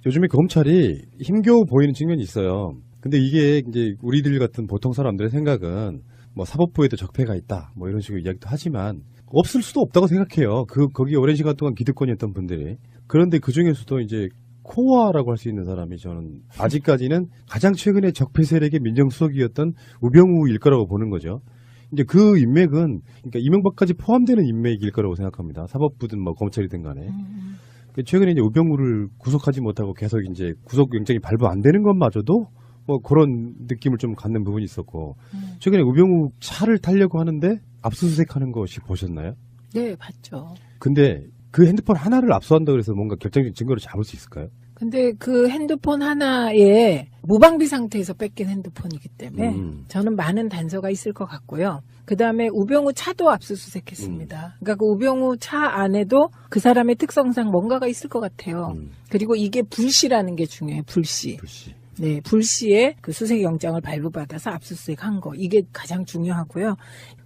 요즘에 검찰이 힘겨워 보이는 측면이 있어요. 근데 이게 이제 우리들 같은 보통 사람들의 생각은 뭐 사법부에도 적폐가 있다 뭐 이런 식으로 이야기도 하지만 없을 수도 없다고 생각해요. 거기 오랜 시간 동안 기득권이었던 분들이. 그런데 그 중에서도 이제 코어라고 할 수 있는 사람이 저는 아직까지는 가장 최근에 적폐 세력의 민정수석이었던 우병우일 거라고 보는 거죠. 이제 그 인맥은 그러니까 이명박까지 포함되는 인맥일 거라고 생각합니다. 사법부든 뭐 검찰이든 간에. 최근에 이제 우병우를 구속하지 못하고 계속 이제 구속영장이 발부 안 되는 것마저도 뭐 그런 느낌을 좀 갖는 부분이 있었고 최근에 우병우 차를 타려고 하는데 압수수색하는 것이 보셨나요? 네, 봤죠. 근데 그 핸드폰 하나를 압수한다 그래서 뭔가 결정적인 증거를 잡을 수 있을까요? 근데 그 핸드폰 하나에 무방비 상태에서 뺏긴 핸드폰이기 때문에 저는 많은 단서가 있을 것 같고요. 그 다음에 우병우 차도 압수수색했습니다. 그러니까 그 우병우 차 안에도 그 사람의 특성상 뭔가가 있을 것 같아요. 그리고 이게 불씨라는 게 중요해요. 불씨. 네, 불씨에 그 수색영장을 발부받아서 압수수색한 거. 이게 가장 중요하고요.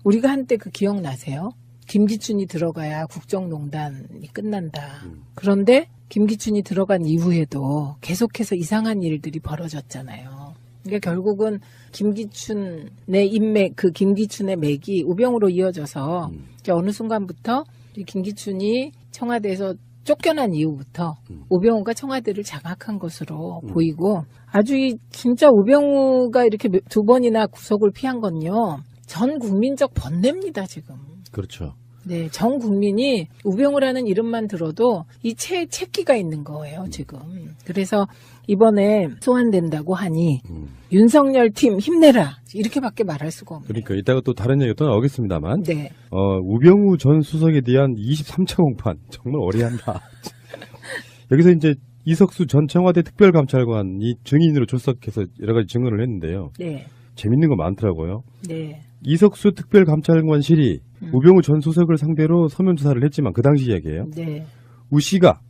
우리가 한때 그 기억나세요? 김기춘이 들어가야 국정농단이 끝난다. 그런데 김기춘이 들어간 이후에도 계속해서 이상한 일들이 벌어졌잖아요. 그러니까 결국은 김기춘의 인맥, 그 김기춘의 맥이 우병우로 이어져서 이제 어느 순간부터 김기춘이 청와대에서 쫓겨난 이후부터 우병우가 청와대를 장악한 것으로 보이고 아주 진짜 우병우가 이렇게 두 번이나 구속을 피한 건요. 전 국민적 번뇌입니다, 지금. 그렇죠. 네, 전 국민이 우병우라는 이름만 들어도 이 채기가 있는 거예요, 지금. 그래서 이번에 소환된다고 하니 윤석열 팀 힘내라 이렇게밖에 말할 수가 없네요. 그러니까 이따가 또 다른 얘기 또 나오겠습니다만 네. 우병우 전 수석에 대한 23차 공판 정말 어리한다. 여기서 이제 이석수 전 청와대 특별감찰관이 증인으로 출석해서 여러 가지 증언을 했는데요. 네. 재밌는 거 많더라고요. 네. 이석수 특별감찰관실이 우병우 전 수석을 상대로 서면 조사를 했지만 그 당시 이야기예요. 네. 우 씨가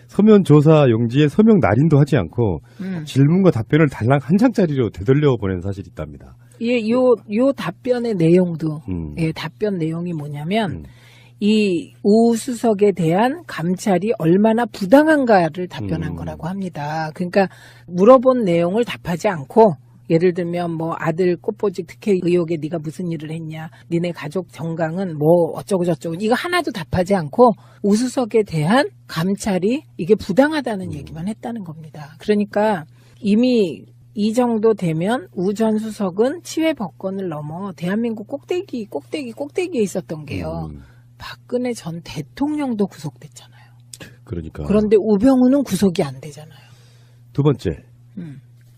서면 조사 용지에 서명 날인도 하지 않고 질문과 답변을 달랑 한 장짜리로 되돌려 보낸 사실이 있답니다. 예, 요 답변의 내용도 예, 답변 내용이 뭐냐면 이 우 수석에 대한 감찰이 얼마나 부당한가를 답변한 거라고 합니다. 그러니까 물어본 내용을 답하지 않고 예를 들면 뭐 아들 꽃보직 특혜 의혹에 네가 무슨 일을 했냐, 니네 가족 정강은 뭐 어쩌고 저쩌고 이거 하나도 답하지 않고 우수석에 대한 감찰이 이게 부당하다는 얘기만 했다는 겁니다. 그러니까 이미 이 정도 되면 우 전 수석은 치외 법권을 넘어 대한민국 꼭대기에 있었던 게요. 박근혜 전 대통령도 구속됐잖아요. 그러니까. 그런데 우병우는 구속이 안 되잖아요. 두 번째.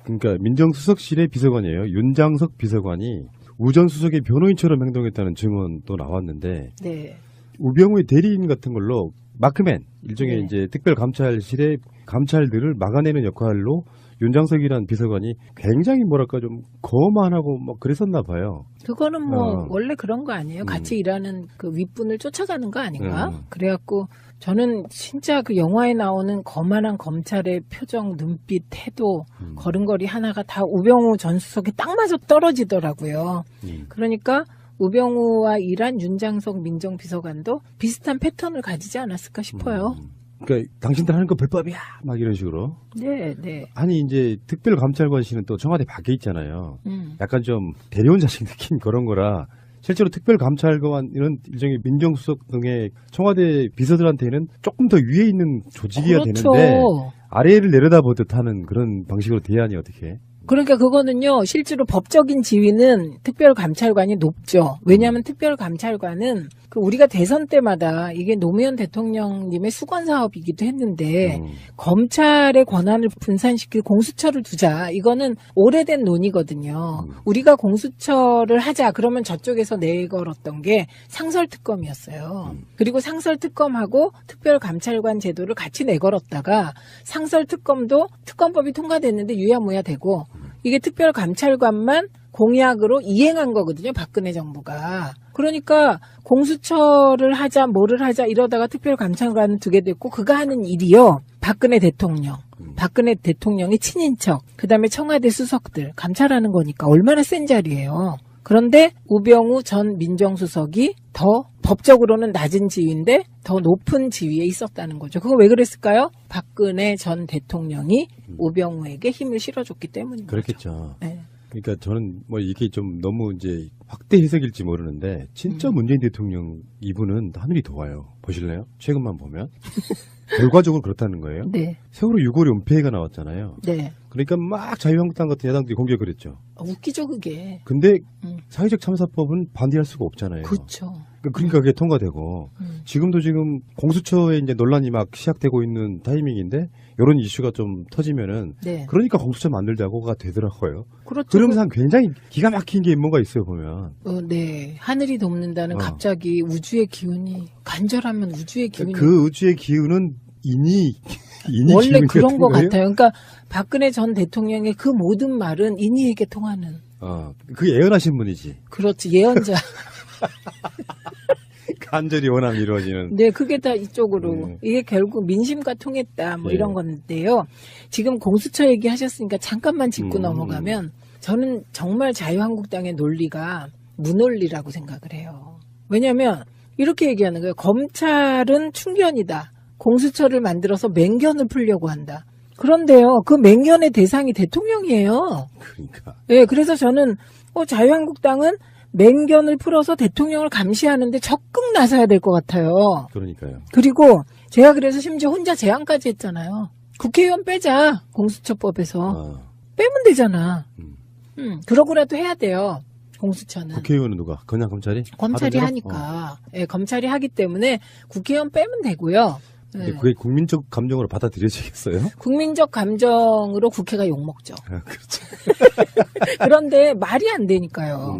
그러니까 민정수석실의 비서관이에요. 윤장석 비서관이 우 전 수석의 변호인처럼 행동했다는 증언도 나왔는데 네. 우병우의 대리인 같은 걸로 마크맨 일종의 네. 이제 특별감찰실의 감찰들을 막아내는 역할로 윤장석이라는 비서관이 굉장히 뭐랄까 좀 거만하고 뭐 그랬었나 봐요. 그거는 뭐 원래 그런 거 아니에요? 같이 일하는 그 윗분을 쫓아가는 거 아닌가? 그래갖고 저는 진짜 그 영화에 나오는 거만한 검찰의 표정, 눈빛, 태도, 걸음걸이 하나가 다 우병우 전 수석에 딱 맞아 떨어지더라고요. 그러니까 우병우와 일한 윤장석 민정비서관도 비슷한 패턴을 가지지 않았을까 싶어요. 그러니까 당신들 하는 거 불법이야 막 이런 식으로. 네, 네. 아니 이제 특별감찰관실은 또 청와대 밖에 있잖아요. 약간 좀 대리원자식 느낌 그런 거라 실제로 특별감찰관 이런 일종의 민정수석 등의 청와대 비서들한테는 조금 더 위에 있는 조직이어야 그렇죠. 되는데 아래를 내려다보듯 하는 그런 방식으로 대하니 어떻게? 그러니까 그거는요, 실제로 법적인 지위는 특별감찰관이 높죠. 왜냐하면 특별감찰관은 그 우리가 대선 때마다 이게 노무현 대통령님의 수건 사업이기도 했는데 검찰의 권한을 분산시킬 공수처를 두자. 이거는 오래된 논의거든요. 우리가 공수처를 하자. 그러면 저쪽에서 내걸었던 게 상설특검이었어요. 그리고 상설특검하고 특별감찰관 제도를 같이 내걸었다가 상설특검도 특검법이 통과됐는데 유야무야 되고 이게 특별감찰관만 공약으로 이행한 거거든요. 박근혜 정부가. 그러니까 공수처를 하자 뭐를 하자 이러다가 특별감찰관을 두게 됐고 그가 하는 일이요. 박근혜 대통령의 친인척 그다음에 청와대 수석들 감찰하는 거니까 얼마나 센 자리예요. 그런데 우병우 전 민정수석이 더 법적으로는 낮은 지위인데 더 높은 지위에 있었다는 거죠. 그거 왜 그랬을까요? 박근혜 전 대통령이 우병우에게 힘을 실어줬기 때문인 그렇겠죠. 거죠. 네. 그러니까 저는 뭐 이게 좀 너무 이제 확대 해석일지 모르는데 진짜 문재인 대통령 이분은 하늘이 도와요. 보실래요? 최근만 보면. 결과적으로 그렇다는 거예요. 네. 세월호 6.25 은폐가 나왔잖아요. 네. 그러니까 막 자유한국당 같은 야당들이 공격을 했죠. 웃기죠, 그게. 근데 음. 사회적 참사법은 반대할 수가 없잖아요. 그렇죠. 그러니까 그게 통과되고 지금도 지금 공수처에 이제 논란이 막 시작되고 있는 타이밍인데 이런 이슈가 좀 터지면은 네. 그러니까 공수처 만들자고가 되더라고요. 그렇죠. 그러면서 굉장히 기가 막힌 게 뭔가 있어요 보면. 네. 하늘이 돕는다는 갑자기 우주의 기운이 간절하면 우주의 기운이 그 우주의 기운은 인이 원래 기운이 그런 것 거예요? 같아요. 그러니까 박근혜 전 대통령의 그 모든 말은 인이에게 통하는. 그게 예언하신 분이지. 그렇지. 예언자. 간절히 원함이 이루어지는. 네, 그게 다 이쪽으로. 이게 결국 민심과 통했다, 뭐 네. 이런 건데요. 지금 공수처 얘기하셨으니까 잠깐만 짚고 넘어가면 저는 정말 자유한국당의 논리가 무논리라고 생각을 해요. 왜냐하면 이렇게 얘기하는 거예요. 검찰은 충견이다. 공수처를 만들어서 맹견을 풀려고 한다. 그런데요, 그 맹견의 대상이 대통령이에요. 그러니까. 네, 그래서 저는 자유한국당은 맹견을 풀어서 대통령을 감시하는데 적극 나서야 될 것 같아요. 그러니까요. 그리고 제가 그래서 심지어 혼자 제안까지 했잖아요. 국회의원 빼자, 공수처법에서. 빼면 되잖아. 그러고라도 해야 돼요, 공수처는. 국회의원은 누가? 그냥 검찰이? 검찰이 하던 대로? 하니까. 예, 검찰이 하기 때문에 국회의원 빼면 되고요. 근데 예. 그게 국민적 감정으로 받아들여지겠어요? 국민적 감정으로 국회가 욕먹죠. 그렇죠. 그런데 말이 안 되니까요.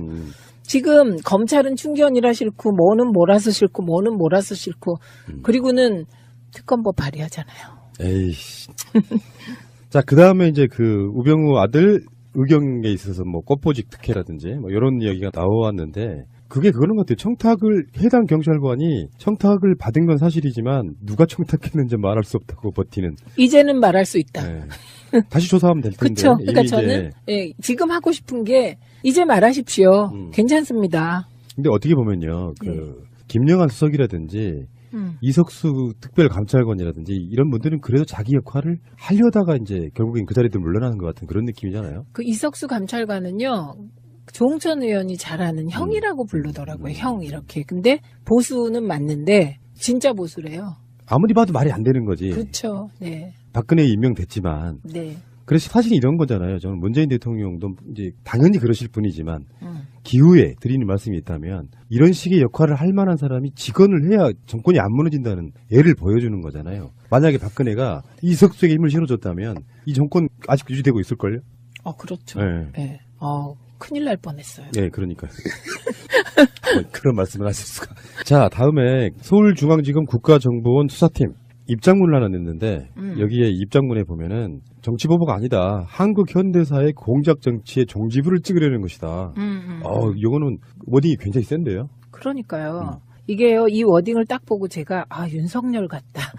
지금 검찰은 충견이라 싫고 뭐는 몰아서 싫고 뭐는 몰아서 싫고 그리고는 특검법 발의하잖아요. 에이씨. 자, 그 다음에 이제 그 우병우 아들 의경에 있어서 뭐 꽃보직 특혜라든지 뭐 이런 이야기가 나왔는데 그게 그런 것 같아요. 청탁을 해당 경찰관이 청탁을 받은 건 사실이지만 누가 청탁했는지 말할 수 없다고 버티는. 이제는 말할 수 있다. 네. 다시 조사하면 될 텐데. 그렇죠. 그러니까 이게 저는 지금 하고 싶은 게 이제 말하십시오. 괜찮습니다. 근데 어떻게 보면요, 김영한 수석이라든지 이석수 특별감찰관이라든지 이런 분들은 그래도 자기 역할을 하려다가 이제 결국엔 그 자리도 물러나는 것 같은 그런 느낌이잖아요. 그 이석수 감찰관은요. 조홍천 의원이 잘하는 형이라고 부르더라고요. 형 이렇게. 근데 보수는 맞는데 진짜 보수래요. 아무리 봐도 말이 안 되는 거지. 그렇죠. 네. 박근혜에 임명됐지만. 네. 그래서 사실 이런 거잖아요. 저는 문재인 대통령도 이제 당연히 그러실 분이지만 기후에 드리는 말씀이 있다면 이런 식의 역할을 할 만한 사람이 직언을 해야 정권이 안 무너진다는 예를 보여주는 거잖아요. 만약에 박근혜가 이석수에게 힘을 실어줬다면 이 정권 아직 유지되고 있을걸요? 그렇죠. 네. 네. 큰일 날 뻔했어요. 네, 그러니까요. 그런 말씀을 하실 수가. 자, 다음에 서울중앙지검 국가정보원 수사팀 입장문을 하나 냈는데 여기에 입장문에 보면은 정치보복 아니다. 한국 현대사의 공작 정치의 종지부를 찍으려는 것이다. 이거는 워딩이 굉장히 센데요. 그러니까요. 이게요, 이 워딩을 딱 보고 제가 윤석열 같다.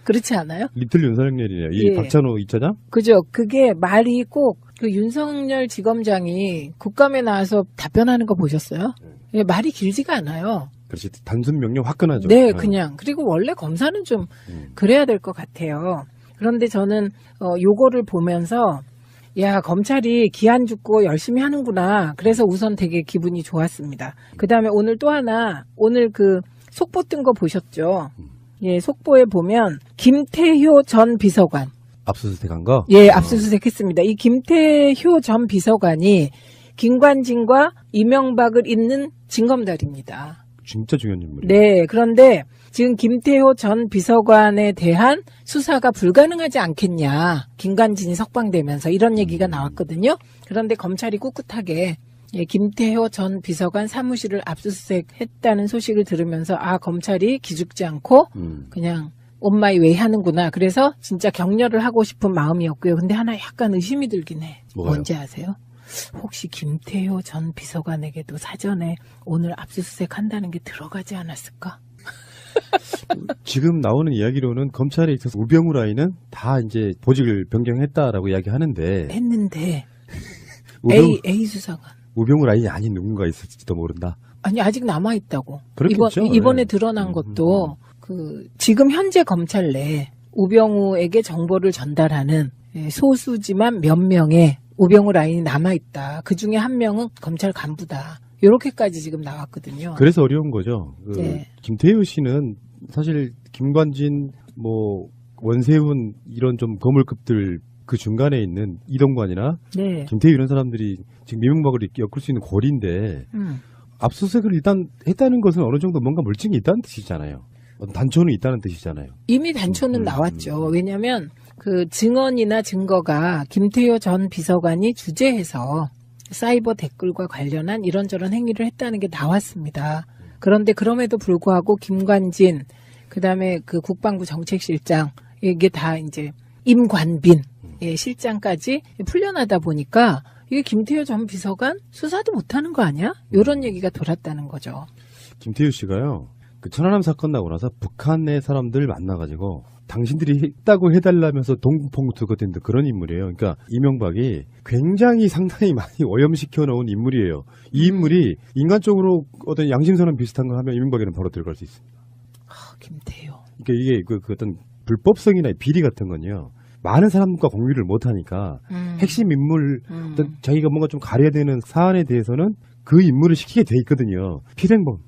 그렇지 않아요? 리틀 윤석열이네요. 이 박찬호 2차장? 그죠. 그게 말이 꼭 그 윤석열 지검장이 국감에 나와서 답변하는 거 보셨어요? 말이 길지가 않아요. 그렇지. 단순 명령 화끈하죠. 네, 그냥. 그리고 원래 검사는 좀 그래야 될 것 같아요. 그런데 저는 요거를 보면서 야, 검찰이 기한 죽고 열심히 하는구나. 그래서 우선 되게 기분이 좋았습니다. 그다음에 오늘 또 하나, 오늘 그 속보 뜬 거 보셨죠? 예, 속보에 보면 김태효 전 비서관. 압수수색한 거? 예, 압수수색 했습니다. 이 김태효 전 비서관이 김관진과 이명박을 잇는 징검다리입니다. 진짜 중요한 인물이에요. 네, 그런데 지금 김태효 전 비서관에 대한 수사가 불가능하지 않겠냐. 김관진이 석방되면서 이런 얘기가 나왔거든요. 그런데 검찰이 꿋꿋하게 김태효 전 비서관 사무실을 압수수색했다는 소식을 들으면서 검찰이 기죽지 않고 그냥 온마이 웨이 하는구나. 그래서 진짜 격려를 하고 싶은 마음이었고요. 근데 하나 약간 의심이 들긴 해. 뭐가요? 뭔지 아세요? 혹시 김태효 전 비서관에게도 사전에 오늘 압수수색 한다는 게 들어가지 않았을까? 지금 나오는 이야기로는 검찰에 있어서 우병우 라인은 다 이제 보직을 변경했다라고 이야기하는데 했는데 우병우, A 수사관. 우병우 라인이 아닌 누군가 있을지도 모른다. 아니 아직 남아 있다고. 그렇겠죠. 이번에 네. 드러난 것도 그 지금 현재 검찰 내 우병우에게 정보를 전달하는 소수지만 몇 명의 우병우 라인이 남아 있다. 그 중에 한 명은 검찰 간부다. 이렇게까지 지금 나왔거든요. 그래서 어려운 거죠. 네. 김태효 씨는 사실 김관진, 뭐 원세훈 이런 좀 거물급들 그 중간에 있는 이동관이나 네. 김태효 이런 사람들이 지금 미명박을 엮을 수 있는 고리인데 압수수색을 일단 했다는 것은 어느 정도 뭔가 물증이 있다는 뜻이잖아요. 어떤 단초는 있다는 뜻이잖아요. 이미 단초는 나왔죠. 왜냐하면 그 증언이나 증거가 김태효 전 비서관이 주재해서 사이버 댓글과 관련한 이런저런 행위를 했다는 게 나왔습니다. 그런데 그럼에도 불구하고 김관진, 그다음에 그 국방부 정책실장, 이게 다 이제 임관빈 실장까지 풀려나다 보니까 이게 김태효 전 비서관 수사도 못하는 거 아니야? 이런 얘기가 돌았다는 거죠. 김태효 씨가요. 그 천안함 사건 나고 나서 북한의 사람들 만나가지고 당신들이 했다고 해달라면서 동풍투거된 그런 인물이에요. 그러니까 이명박이 굉장히 상당히 많이 오염시켜 놓은 인물이에요. 이 인물이 인간적으로 어떤 양심선언 비슷한 거 하면 이명박에는 바로 들어갈 수 있습니다. 김태효. 그러니까 이게 그 어떤 불법성이나 비리 같은 건요. 많은 사람과 공유를 못하니까 핵심 인물, 어떤 자기가 뭔가 좀 가려야 되는 사안에 대해서는 그 인물을 시키게 돼 있거든요.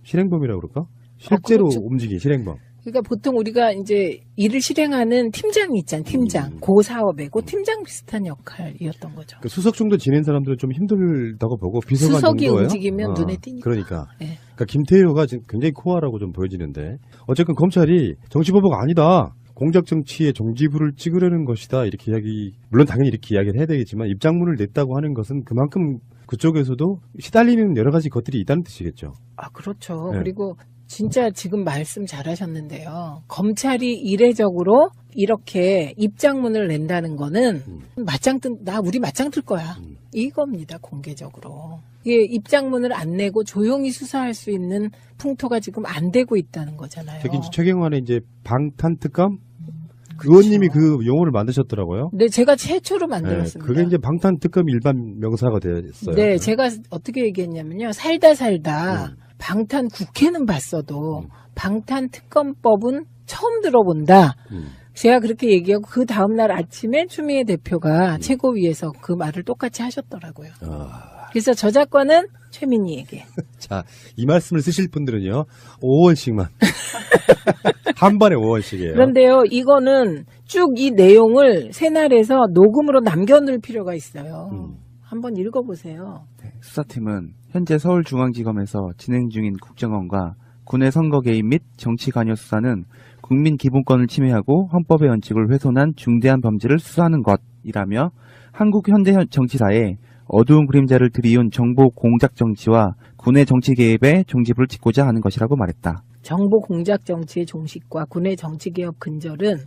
실행범이라고 그럴까? 실제로 그렇죠. 움직인 실행범. 그러니까 보통 우리가 이제 일을 실행하는 팀장이 있잖아요. 팀장. 그 사업에 그 팀장 비슷한 역할이었던 거죠. 그 수석 정도 지낸 사람들은 좀 힘들다고 보고 비서관 수석이 정도예요? 움직이면 눈에 띄니까. 그러니까. 네. 그러니까 김태효가 지금 굉장히 코어라고 좀 보여지는데 어쨌든 검찰이 정치보복 아니다. 공작 정치의 종지부를 찍으려는 것이다. 이렇게 물론 당연히 이렇게 이야기를 해야 되겠지만 입장문을 냈다고 하는 것은 그만큼 그쪽에서도 시달리는 여러 가지 것들이 있다는 뜻이겠죠. 아, 그렇죠. 네. 그리고 진짜 지금 말씀 잘하셨는데요. 검찰이 이례적으로 이렇게 입장문을 낸다는 거는 우리 맞짱 뜰 거야. 이겁니다, 공개적으로. 이게 입장문을 안 내고 조용히 수사할 수 있는 풍토가 지금 안 되고 있다는 거잖아요. 특히 이제 최경환의 이제 방탄특검 의원님이 그 용어를 만드셨더라고요. 네, 제가 최초로 만들었습니다. 그게 이제 방탄특검 일반 명사가 됐어요. 네, 제가 어떻게 얘기했냐면요. 살다 방탄 국회는 봤어도 방탄특검법은 처음 들어본다. 제가 그렇게 얘기하고 그 다음날 아침에 추미애 대표가 최고위에서 그 말을 똑같이 하셨더라고요. 그래서 저작권은 최민희에게. 자, 이 말씀을 쓰실 분들은요. 5원씩만. 한 번에 5원씩이에요. 그런데요. 이거는 쭉 이 내용을 새날에서 녹음으로 남겨놓을 필요가 있어요. 한번 읽어보세요. 수사팀은 현재 서울중앙지검에서 진행 중인 국정원과 군의 선거 개입 및 정치 관여 수사는 국민 기본권을 침해하고 헌법의 원칙을 훼손한 중대한 범죄를 수사하는 것이라며 한국 현대 정치사에 어두운 그림자를 들이운 정보 공작 정치와 군의 정치 개입에 종지부를 찍고자 하는 것이라고 말했다. 정보 공작 정치의 종식과 군의 정치 개입 근절은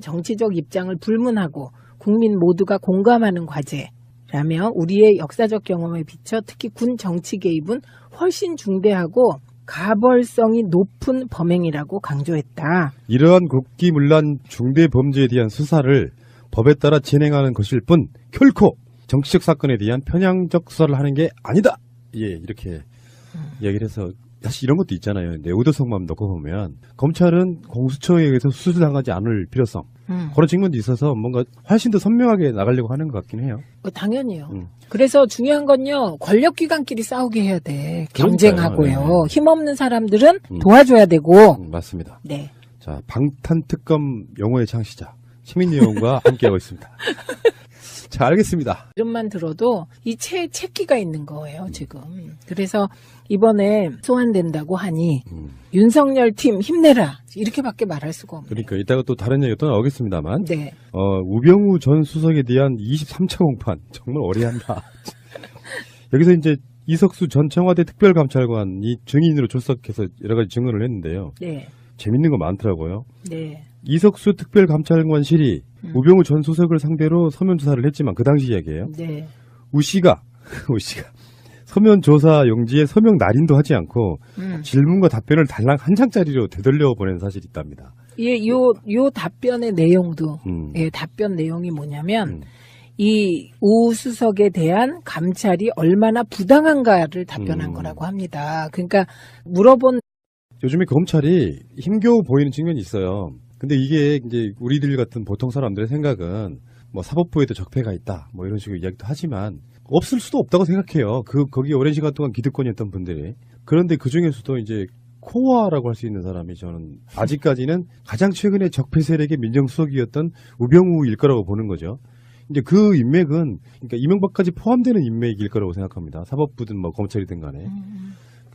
정치적 입장을 불문하고 국민 모두가 공감하는 과제라며 우리의 역사적 경험에 비춰 특히 군 정치 개입은 훨씬 중대하고 가벌성이 높은 범행이라고 강조했다. 이러한 국기문란 중대 범죄에 대한 수사를 법에 따라 진행하는 것일 뿐 결코 정치적 사건에 대한 편향적 수사를 하는 게 아니다. 예, 이렇게 이야기를 해서 사실 이런 것도 있잖아요. 내의도성만 놓고 보면 검찰은 공수처에 의해서 수수당하지 않을 필요성 그런 측면도 있어서 뭔가 훨씬 더 선명하게 나가려고 하는 것 같긴 해요. 당연히요. 그래서 중요한 건요. 권력기관끼리 싸우게 해야 돼. 그러니까요. 경쟁하고요. 네. 힘없는 사람들은 도와줘야 되고. 맞습니다. 네. 자, 방탄특검 용어의 창시자 최민희 의원과 함께하고 있습니다. 자, 알겠습니다. 이름만 들어도 이 채기가 있는 거예요, 지금. 그래서 이번에 소환된다고 하니 윤석열 팀 힘내라. 이렇게밖에 말할 수가 없네요. 그러니까 이따가 또 다른 얘기가 또 나오겠습니다만 네. 우병우 전 수석에 대한 23차 공판 정말 어리한다. 여기서 이제 이석수 전 청와대 특별감찰관이 증인으로 출석해서 여러 가지 증언을 했는데요. 네. 재밌는 거 많더라고요. 네. 이석수 특별감찰관실이 우병우 전 수석을 상대로 서면 조사를 했지만 그 당시 이야기예요. 네. 우 씨가 서면 조사 용지에 서명 날인도 하지 않고 질문과 답변을 달랑 한 장짜리로 되돌려 보낸 사실이 있답니다. 예, 요 답변의 내용도, 예, 답변 내용이 뭐냐면, 이 우 수석에 대한 감찰이 얼마나 부당한가를 답변한 음. 거라고 합니다. 그러니까 물어본 요즘에 검찰이 힘겨워 보이는 측면이 있어요. 근데 이게 이제 우리들 같은 보통 사람들의 생각은 뭐 사법부에도 적폐가 있다, 뭐 이런 식으로 이야기도 하지만 없을 수도 없다고 생각해요. 거기 오랜 시간 동안 기득권이었던 분들이. 그런데 그 중에서도 이제 코어라고 할 수 있는 사람이 저는 아직까지는 가장 최근에 적폐 세력의 민정수석이었던 우병우일 거라고 보는 거죠. 이제 그 인맥은 그러니까 이명박까지 포함되는 인맥일 거라고 생각합니다. 사법부든 뭐 검찰이든 간에.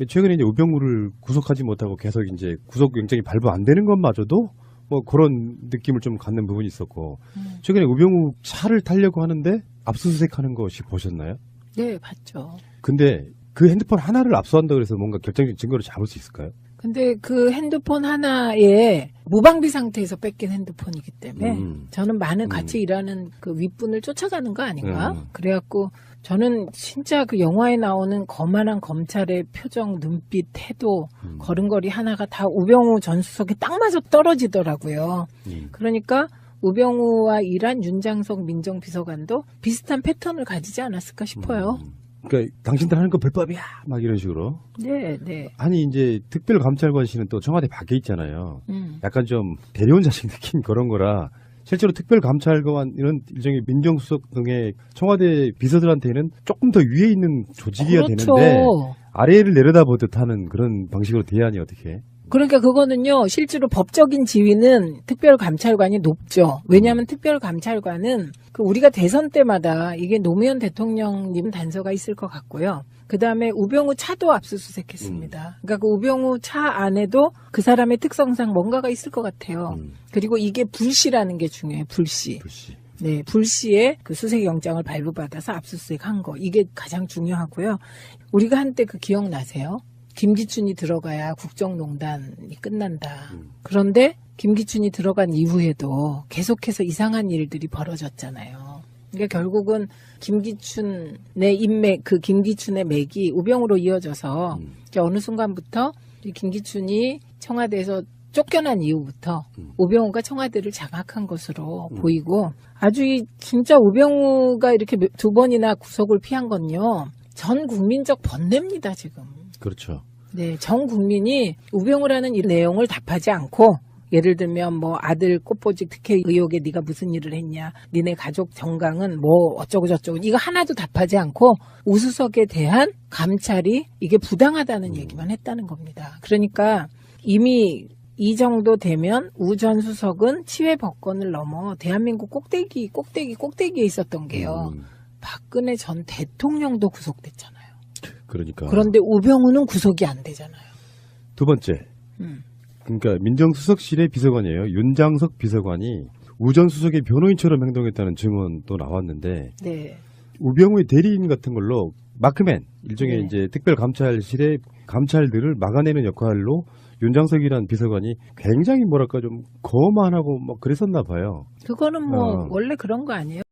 최근에 이제 우병우를 구속하지 못하고 계속 이제 구속영장이 발부 안 되는 것마저도 뭐 그런 느낌을 좀 갖는 부분이 있었고, 최근에 우병우 차를 타려고 하는데 압수수색하는 것이 보셨나요? 네, 봤죠. 근데 그 핸드폰 하나를 압수한다 그래서 뭔가 결정적인 증거를 잡을 수 있을까요? 근데 그 핸드폰 하나에 무방비 상태에서 뺏긴 핸드폰이기 때문에 저는 많은 같이 일하는 그 윗분을 쫓아가는 거 아닌가? 그래갖고 저는 진짜 그 영화에 나오는 거만한 검찰의 표정, 눈빛, 태도, 걸음걸이 하나가 다 우병우 전 수석에 딱 맞아 떨어지더라고요. 그러니까 우병우와 일한 윤장석 민정비서관도 비슷한 패턴을 가지지 않았을까 싶어요. 그러니까 당신들 하는 거 불법이야 막 이런 식으로. 네, 네. 아니 이제 특별감찰관실은 또 청와대 밖에 있잖아요. 약간 좀 데려온자식 느낌 그런 거라 실제로 특별감찰관 이런 일종의 민정수석 등의 청와대 비서들한테는 조금 더 위에 있는 조직이어야 그렇죠. 되는데 아래를 내려다보듯 하는 그런 방식으로 대하니 어떻게? 그러니까 그거는요, 실제로 법적인 지위는 특별감찰관이 높죠. 왜냐하면 특별감찰관은 그 우리가 대선 때마다 이게 노무현 대통령님 단서가 있을 것 같고요. 그 다음에 우병우 차도 압수수색했습니다. 그러니까 그 우병우 차 안에도 그 사람의 특성상 뭔가가 있을 것 같아요. 그리고 이게 불씨라는 게 중요해요. 불씨. 네, 불씨에 그 수색영장을 발부받아서 압수수색한 거. 이게 가장 중요하고요. 우리가 한때 그 기억나세요? 김기춘이 들어가야 국정농단이 끝난다. 그런데 김기춘이 들어간 이후에도 계속해서 이상한 일들이 벌어졌잖아요. 그러니까 결국은 김기춘의 인맥, 그 김기춘의 맥이 우병우로 이어져서 이제 어느 순간부터 이 김기춘이 청와대에서 쫓겨난 이후부터 우병우가 청와대를 장악한 것으로 보이고 아주 진짜 우병우가 이렇게 두 번이나 구속을 피한 건요. 전 국민적 번뇌입니다, 지금. 그렇죠. 네, 전 국민이 우병우라는 이 내용을 답하지 않고 예를 들면 뭐 아들 꽃보직 특혜 의혹에 네가 무슨 일을 했냐, 니네 가족 정강은 뭐 어쩌고 저쩌고 이거 하나도 답하지 않고 우수석에 대한 감찰이 이게 부당하다는 얘기만 했다는 겁니다. 그러니까 이미 이 정도 되면 우 전 수석은 치외 법권을 넘어 대한민국 꼭대기에 있었던 게요. 박근혜 전 대통령도 구속됐잖아요. 그러니까. 그런데 우병우는 구속이 안 되잖아요. 두 번째. 그러니까 민정수석실의 비서관이에요. 윤장석 비서관이 우 전 수석의 변호인처럼 행동했다는 증언도 나왔는데 네. 우병우의 대리인 같은 걸로 마크맨 일종의 네. 이제 특별감찰실의 감찰들을 막아내는 역할로 윤장석이라는 비서관이 굉장히 뭐랄까 좀 거만하고 뭐 그랬었나 봐요. 그거는 뭐 원래 그런 거 아니에요?